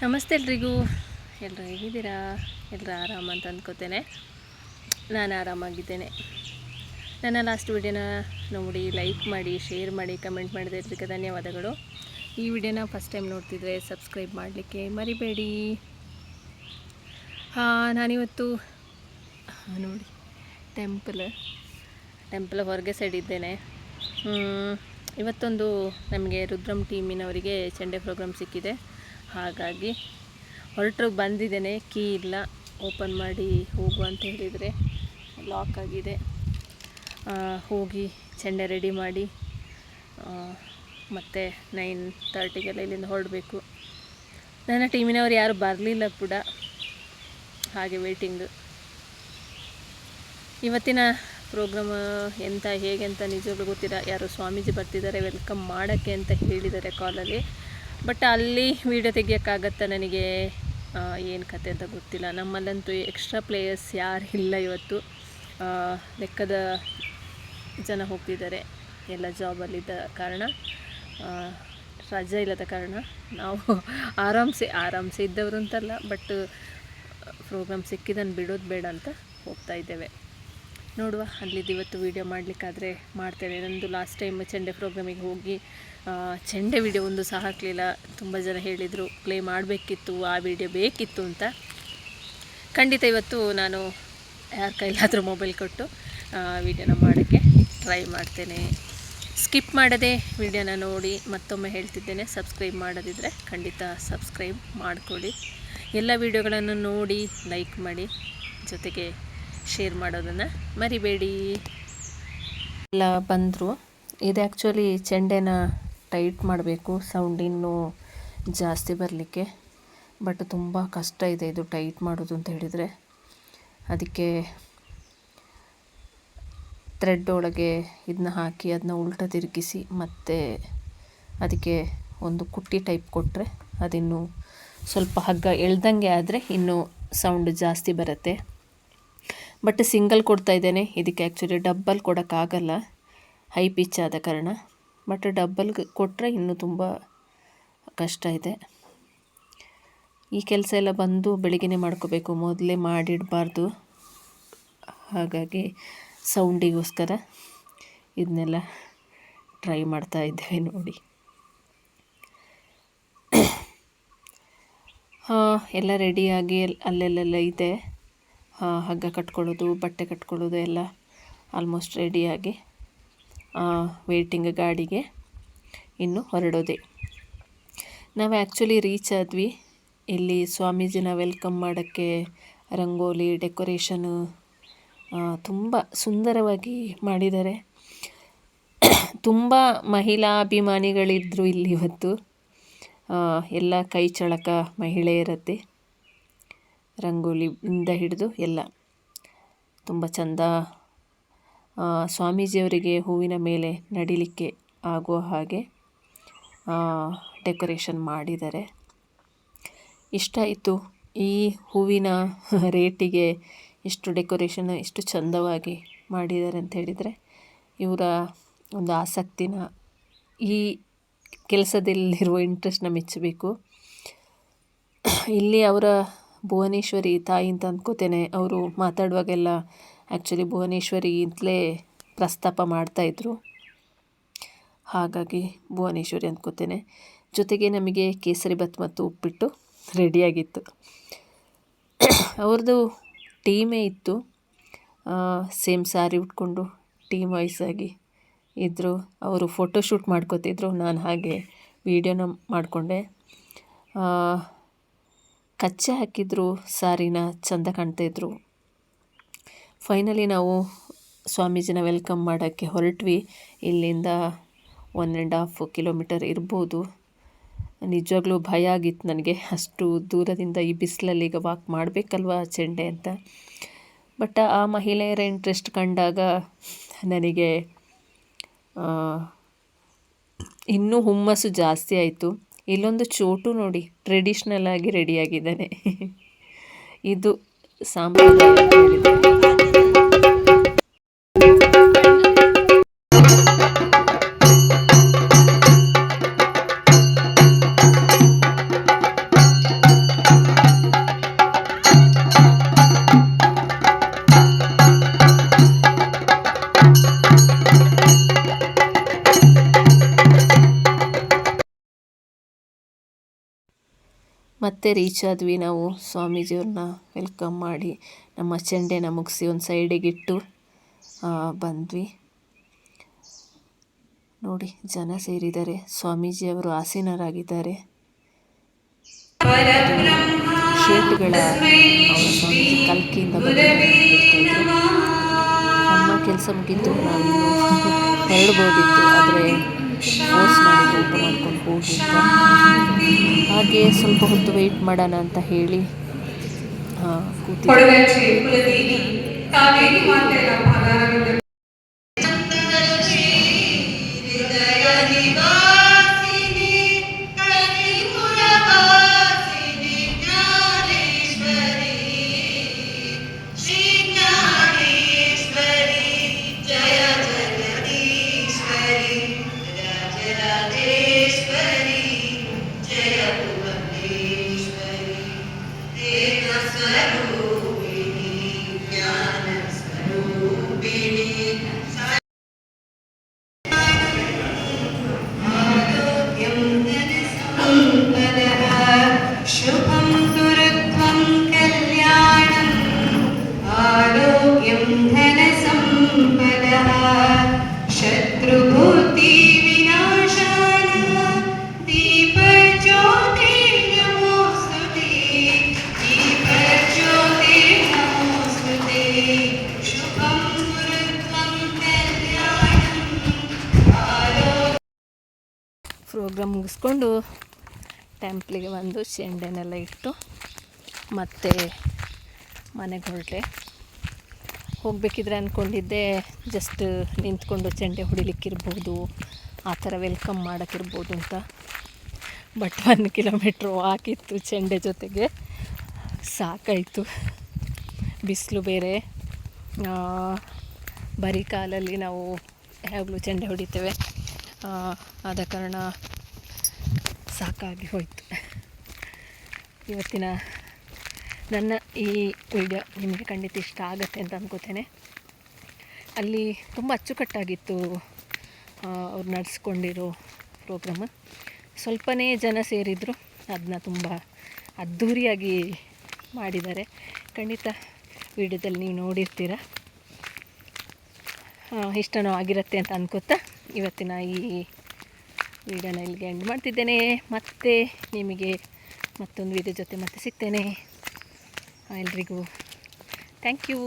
ನಮಸ್ತೆ ಎಲ್ರಿಗೂ. ಎಲ್ಲರೂ ಹೇಗಿದ್ದೀರಾ? ಎಲ್ಲರೂ ಆರಾಮ ಅಂತ ಅಂದ್ಕೋತೇನೆ. ನಾನು ಆರಾಮಾಗಿದ್ದೇನೆ. ನನ್ನ ಲಾಸ್ಟ್ ವಿಡಿಯೋನ ನೋಡಿ ಲೈಕ್ ಮಾಡಿ, ಶೇರ್ ಮಾಡಿ, ಕಮೆಂಟ್ ಮಾಡಿದ್ದಕ್ಕೆ ಧನ್ಯವಾದಗಳು. ಈ ವಿಡಿಯೋನ ಫಸ್ಟ್ ಟೈಮ್ ನೋಡ್ತಿದ್ರೆ ಸಬ್ಸ್ಕ್ರೈಬ್ ಮಾಡಲಿಕ್ಕೆ ಮರಿಬೇಡಿ. ನಾನಿವತ್ತು ನೋಡಿ ಟೆಂಪಲ್ ಹೊರಗೆ ಸೈಡ್ ಇದ್ದೇನೆ. ಇವತ್ತೊಂದು ನಮಗೆ ರುದ್ರಂ ಟೀಮಿನವರಿಗೆ ಚೆಂಡೆ ಪ್ರೋಗ್ರಾಮ್ ಸಿಕ್ಕಿದೆ. ಹಾಗಾಗಿ ಹೊರಟರು ಬಂದಿದ್ದೇನೆ. ಕೀ ಇಲ್ಲ, ಓಪನ್ ಮಾಡಿ ಹೋಗು ಅಂತ ಹೇಳಿದರೆ ಲಾಕ್ ಆಗಿದೆ. ಹೋಗಿ ಚೆಂಡೆ ರೆಡಿ ಮಾಡಿ ಮತ್ತು 9:30ಗೆಲ್ಲ ಇಲ್ಲಿಂದ ಹೊರಡಬೇಕು. ನನ್ನ ಟೀಮಿನವರು ಯಾರು ಬರಲಿಲ್ಲ ಕೂಡ, ಹಾಗೆ ವೇಟಿಂಗ್. ಇವತ್ತಿನ ಪ್ರೋಗ್ರಾಮ್ ಎಂತ ಹೇಗೆ ಅಂತ ನಿಜವಾಗ್ಲೂ ಗೊತ್ತಿಲ್ಲ. ಯಾರೋ ಸ್ವಾಮೀಜಿ ಬರ್ತಿದ್ದಾರೆ ವೆಲ್ಕಮ್ ಮಾಡೋಕ್ಕೆ ಅಂತ ಹೇಳಿದ್ದಾರೆ ಕಾಲಲ್ಲಿ. ಬಟ್ ಅಲ್ಲಿ ವೀಡಿಯೋ ತೆಗಿಯೋಕ್ಕಾಗತ್ತಾ ನನಗೆ ಏನು ಕತೆ ಅಂತ ಗೊತ್ತಿಲ್ಲ. ನಮ್ಮಲ್ಲಂತೂ ಎಕ್ಸ್ಟ್ರಾ ಪ್ಲೇಯರ್ಸ್ ಯಾರು ಇಲ್ಲ ಇವತ್ತು. ಲೆಕ್ಕದ ಜನ ಹೋಗ್ತಿದ್ದಾರೆ, ಎಲ್ಲ ಜಾಬಲ್ಲಿದ್ದ ಕಾರಣ, ರಜೆ ಇಲ್ಲದ ಕಾರಣ. ನಾವು ಆರಾಮ್ಸೆ ಇದ್ದವರು ಅಂತಲ್ಲ, ಬಟ್ ಪ್ರೋಗ್ರಾಮ್ ಸಿಕ್ಕಿದ್ದನ್ನು ಬಿಡೋದು ಬೇಡ ಅಂತ ಹೋಗ್ತಾ ಇದ್ದೇವೆ. ನೋಡುವ, ಅಲ್ಲಿದ್ದು ಇವತ್ತು ವೀಡಿಯೋ ಮಾಡಲಿಕ್ಕಾದರೆ ಮಾಡ್ತೇನೆ. ನಂದು ಲಾಸ್ಟ್ ಟೈಮ್ ಚೆಂಡೆ ಪ್ರೋಗ್ರಾಮಿಗೆ ಹೋಗಿ ಚೆಂಡೆ ವಿಡಿಯೋ ಒಂದು ಸಹ ಹಾಕಲಿಲ್ಲ. ತುಂಬ ಜನ ಹೇಳಿದರು ಪ್ಲೇ ಮಾಡಬೇಕಿತ್ತು, ಆ ವಿಡಿಯೋ ಬೇಕಿತ್ತು ಅಂತ. ಖಂಡಿತ ಇವತ್ತು ನಾನು ಯಾರ ಕೈಲಾದರೂ ಮೊಬೈಲ್ ಕೊಟ್ಟು ವಿಡಿಯೋನ ಮಾಡೋಕ್ಕೆ ಟ್ರೈ ಮಾಡ್ತೇನೆ. ಸ್ಕಿಪ್ ಮಾಡದೆ ವಿಡಿಯೋನ ನೋಡಿ. ಮತ್ತೊಮ್ಮೆ ಹೇಳ್ತಿದ್ದೇನೆ, ಸಬ್ಸ್ಕ್ರೈಬ್ ಮಾಡೋದಿದ್ದರೆ ಖಂಡಿತ ಸಬ್ಸ್ಕ್ರೈಬ್ ಮಾಡಿಕೊಳ್ಳಿ. ಎಲ್ಲ ವಿಡಿಯೋಗಳನ್ನು ನೋಡಿ ಲೈಕ್ ಮಾಡಿ, ಜೊತೆಗೆ ಶೇರ್ ಮಾಡೋದನ್ನು ಮರಿಬೇಡಿ. ಎಲ್ಲ ಬಂದರು. ಇದು ಆ್ಯಕ್ಚುಲಿ ಚೆಂಡೆನ ಟೈಟ್ ಮಾಡಬೇಕು, ಸೌಂಡ್ ಇನ್ನೂ ಜಾಸ್ತಿ ಬರಲಿಕ್ಕೆ. ಬಟ್ ತುಂಬ ಕಷ್ಟ ಇದೆ ಇದು ಟೈಟ್ ಮಾಡೋದು ಅಂತ ಹೇಳಿದರೆ. ಅದಕ್ಕೆ ಥ್ರೆಡ್ ಒಳಗೆ ಇದನ್ನ ಹಾಕಿ ಅದನ್ನ ಉಲ್ಟ ತಿರುಗಿಸಿ ಮತ್ತು ಅದಕ್ಕೆ ಒಂದು ಕುಟ್ಟಿ ಟೈಪ್ ಕೊಟ್ಟರೆ ಅದಿನ್ನೂ ಸ್ವಲ್ಪ ಹಗ್ಗ ಎಳ್ದಂಗೆ ಆದರೆ ಇನ್ನೂ ಸೌಂಡ್ ಜಾಸ್ತಿ ಬರುತ್ತೆ. ಬಟ್ ಸಿಂಗಲ್ ಕೊಡ್ತಾ ಇದ್ದೇನೆ. ಇದಕ್ಕೆ ಆ್ಯಕ್ಚುಲಿ ಡಬ್ಬಲ್ ಕೊಡೋಕ್ಕಾಗಲ್ಲ, ಹೈ ಪಿಚ್ ಆದ ಕಾರಣ. ಬಟ್ ಡಬ್ಬಲ್ ಕೊಟ್ಟರೆ ಇನ್ನೂ ತುಂಬ ಕಷ್ಟ ಇದೆ. ಈ ಕೆಲಸ ಎಲ್ಲ ಬಂದು ಬೆಳಿಗ್ಗೆ ಮಾಡ್ಕೋಬೇಕು, ಮೊದಲೇ ಮಾಡಿಡಬಾರ್ದು. ಹಾಗಾಗಿ ಸೌಂಡಿಗೋಸ್ಕರ ಇದನ್ನೆಲ್ಲ ಟ್ರೈ ಮಾಡ್ತಾ ಇದ್ದೇವೆ ನೋಡಿ. ಎಲ್ಲ ರೆಡಿಯಾಗಿ ಅಲ್ಲೆಲ್ಲೆಲ್ಲ ಇದೆ. ಹಗ್ಗ ಕಟ್ಕೊಳ್ಳೋದು, ಬಟ್ಟೆ ಕಟ್ಕೊಳ್ಳೋದು ಎಲ್ಲ ಆಲ್ಮೋಸ್ಟ್ ರೆಡಿಯಾಗಿ ವೇಟಿಂಗ್ ಗಾಡಿಗೆ ಇನ್ನು ಹೊರಡೋದೆ. ನಾವು ಆ್ಯಕ್ಚುಲಿ ರೀಚ್ ಆದ್ವಿ. ಇಲ್ಲಿ ಸ್ವಾಮೀಜಿನ ವೆಲ್ಕಮ್ ಮಾಡೋಕ್ಕೆ ರಂಗೋಲಿ ಡೆಕೋರೇಷನು ತುಂಬ ಸುಂದರವಾಗಿ ಮಾಡಿದ್ದಾರೆ. ತುಂಬ ಮಹಿಳಾ ಅಭಿಮಾನಿಗಳಿದ್ದರು ಇಲ್ಲಿ ಇವತ್ತು. ಎಲ್ಲ ಕೈ ಚಳಕ ಮಹಿಳೆಯರದ್ದೇ, ರಂಗೋಲಿಯಿಂದ ಹಿಡಿದು ಎಲ್ಲ ತುಂಬ ಚೆಂದ. ಸ್ವಾಮೀಜಿಯವರಿಗೆ ಹೂವಿನ ಮೇಲೆ ನಡಿಲಿಕ್ಕೆ ಆಗುವ ಹಾಗೆ ಡೆಕೋರೇಷನ್ ಮಾಡಿದ್ದಾರೆ. ಇಷ್ಟ ಆಯಿತು. ಈ ಹೂವಿನ ರೇಟಿಗೆ ಇಷ್ಟು ಡೆಕೋರೇಷನ್ ಇಷ್ಟು ಚೆಂದವಾಗಿ ಮಾಡಿದ್ದಾರೆ ಅಂತ ಹೇಳಿದರೆ ಇವರ ಒಂದು ಆಸಕ್ತಿನ, ಈ ಕೆಲಸದಲ್ಲಿರುವ ಇಂಟ್ರೆಸ್ಟ್ನ ಮೆಚ್ಚಬೇಕು. ಇಲ್ಲಿ ಅವರ ಭುವನೇಶ್ವರಿ ತಾಯಿ ಅಂತ ಅಂದ್ಕೋತೇನೆ. ಅವರು ಮಾತಾಡುವಾಗೆಲ್ಲ ಆ್ಯಕ್ಚುಲಿ ಭುವನೇಶ್ವರಿ ಅಂತಲೇ ಪ್ರಸ್ತಾಪ ಮಾಡ್ತಾಯಿದ್ರು, ಹಾಗಾಗಿ ಭುವನೇಶ್ವರಿ ಅಂದ್ಕೋತೇನೆ. ಜೊತೆಗೆ ನಮಗೆ ಕೇಸರಿ ಭಾತ್ ಮತ್ತು ಉಪ್ಪಿಟ್ಟು ರೆಡಿಯಾಗಿತ್ತು. ಅವ್ರದ್ದು ಟೀಮೇ ಇತ್ತು, ಸೇಮ್ ಸ್ಯಾರಿ ಉಟ್ಕೊಂಡು ಟೀಮ್ ವೈಸಾಗಿ ಇದ್ದರು. ಅವರು ಫೋಟೋಶೂಟ್ ಮಾಡ್ಕೋತಿದ್ರು, ನಾನು ಹಾಗೆ ವೀಡಿಯೋನ ಮಾಡಿಕೊಂಡೆ. ಕಚ್ಚೆ ಹಾಕಿದ್ರು, ಸಾರಿನ ಚೆಂದ ಕಾಣ್ತಾಯಿದ್ರು. ಫೈನಲಿ ನಾವು ಸ್ವಾಮೀಜಿನ ವೆಲ್ಕಮ್ ಮಾಡೋಕ್ಕೆ ಹೊರಟ್ವಿ. ಇಲ್ಲಿಂದ 1.5 ಕಿಲೋಮೀಟರ್ ಇರ್ಬೋದು. ನಿಜವಾಗ್ಲೂ ಭಯ ಆಗಿತ್ತು ನನಗೆ, ಅಷ್ಟು ದೂರದಿಂದ ಈ ಬಿಸಿಲಲ್ಲಿ ಈಗ ವಾಕ್ ಮಾಡಬೇಕಲ್ವ ಚೆಂಡೆ ಅಂತ. ಬಟ್ ಆ ಮಹಿಳೆಯರ ಇಂಟ್ರೆಸ್ಟ್ ಕಂಡಾಗ ನನಗೆ ಇನ್ನೂ ಹುಮ್ಮಸ್ಸು ಜಾಸ್ತಿ ಆಯಿತು. ಇಲ್ಲೊಂದು ಚೋಟು ನೋಡಿ, ಟ್ರೆಡಿಷ್ನಲ್ ಆಗಿ ರೆಡಿಯಾಗಿದ್ದಾನೆ. ಇದು ಸಾಂಪ್ರದಾಯ ಅಂತ ಹೇಳಿದರೆ. ಮತ್ತೆ ರೀಚ್ ಆದ್ವಿ ನಾವು. ಸ್ವಾಮೀಜಿಯವ್ರನ್ನ ವೆಲ್ಕಮ್ ಮಾಡಿ ನಮ್ಮ ಚೆಂಡೆನ ಮುಗಿಸಿ ಒಂದು ಸೈಡಿಗಿಟ್ಟು ಬಂದ್ವಿ. ನೋಡಿ ಜನ ಸೇರಿದ್ದಾರೆ, ಸ್ವಾಮೀಜಿಯವರು ಆಸೀನರಾಗಿದ್ದಾರೆ. ಶೇಟ್ಗಳ ಅವರ ಸ್ವಾಮೀಜಿ ಕಲ್ಕಿಯಿಂದ ಬಂದಿದ್ದಾರೆ ಅಂತ ಹೇಳ್ತಾಯಿದ್ರು. ನಮ್ಮ ಕೆಲಸ ಮುಗಿತು, ನಾವಿನ್ನು ಹೊರಡ್ಬೋದಿತ್ತು, ಆದರೆ ಫೋರ್ಸ್ ಮಾಡಿದ್ರು ಊಟ ಮಾಡ್ಕೊಂಡು ಹೋಗಿ ಅಂತ. ಹಾಗೆ ಸ್ವಲ್ಪ ಹೊತ್ತು ವೆಯ್ಟ್ ಮಾಡೋಣ ಅಂತ ಹೇಳಿ ಕೂತಿದ್ದೆ. ಪ್ರೋಗ್ರಾಮ್ ಮುಗಿಸ್ಕೊಂಡು ಟೆಂಪ್ಲಿಗೆ ಬಂದು ಚೆಂಡೆನೆಲ್ಲ ಇಟ್ಟು ಮತ್ತೆ ಮನೆಗೆ ಹೊರಟೆ. ಹೋಗಬೇಕಿದ್ರೆ ಅಂದ್ಕೊಂಡಿದ್ದೆ ಜಸ್ಟ್ ನಿಂತ್ಕೊಂಡು ಚೆಂಡೆ ಹೊಡಿಲಿಕ್ಕಿರ್ಬೋದು, ಆ ಥರ ವೆಲ್ಕಮ್ ಮಾಡೋಕ್ಕಿರ್ಬೋದು ಅಂತ. ಬಟ್ 1 ಕಿಲೋಮೀಟ್ರ್ ವಾಕ್ ಇತ್ತು, ಚೆಂಡೆ ಜೊತೆಗೆ ಸಾಕಾಯಿತು. ಬಿಸಿಲು ಬೇರೆ, ಬರೀ ಕಾಲಲ್ಲಿ ನಾವು ಯಾವಾಗಲೂ ಚೆಂಡೆ ಹೊಡಿತೇವೆ, ಆದ ಕಾರಣ ಸಾಕಾಗಿ ಹೋಯಿತು. ಇವತ್ತಿನ ನನ್ನ ಈ ವಿಡಿಯೋ ನಿಮಗೆ ಖಂಡಿತ ಇಷ್ಟ ಆಗುತ್ತೆ ಅಂತ ಅಂದ್ಕೋತೇನೆ. ಅಲ್ಲಿ ತುಂಬ ಅಚ್ಚುಕಟ್ಟಾಗಿತ್ತು ಅವ್ರು ನಡೆಸ್ಕೊಂಡಿರೋ ಪ್ರೋಗ್ರಾಮ್. ಸ್ವಲ್ಪನೇ ಜನ ಸೇರಿದರು, ಅದನ್ನ ತುಂಬ ಅದ್ಧೂರಿಯಾಗಿ ಮಾಡಿದ್ದಾರೆ. ಖಂಡಿತ ವಿಡಿಯೋದಲ್ಲಿ ನೀವು ನೋಡಿರ್ತೀರ. ಇಷ್ಟನೂ ಆಗಿರುತ್ತೆ ಅಂತ ಅನ್ಕೋತಾ ಇವತ್ತಿನ ಈ ವಿಡಿಯೋನ ಇಲ್ಲಿಗೆ ಎಂಡ್ ಮಾಡ್ತಿದ್ದೇನೆ. ಮತ್ತೆ ನಿಮಗೆ ಮತ್ತೊಂದು ವಿಡಿಯೋ ಜೊತೆ ಮತ್ತೆ ಸಿಗ್ತೇನೆ. ಎಲ್ರಿಗೂ ಥ್ಯಾಂಕ್ ಯು.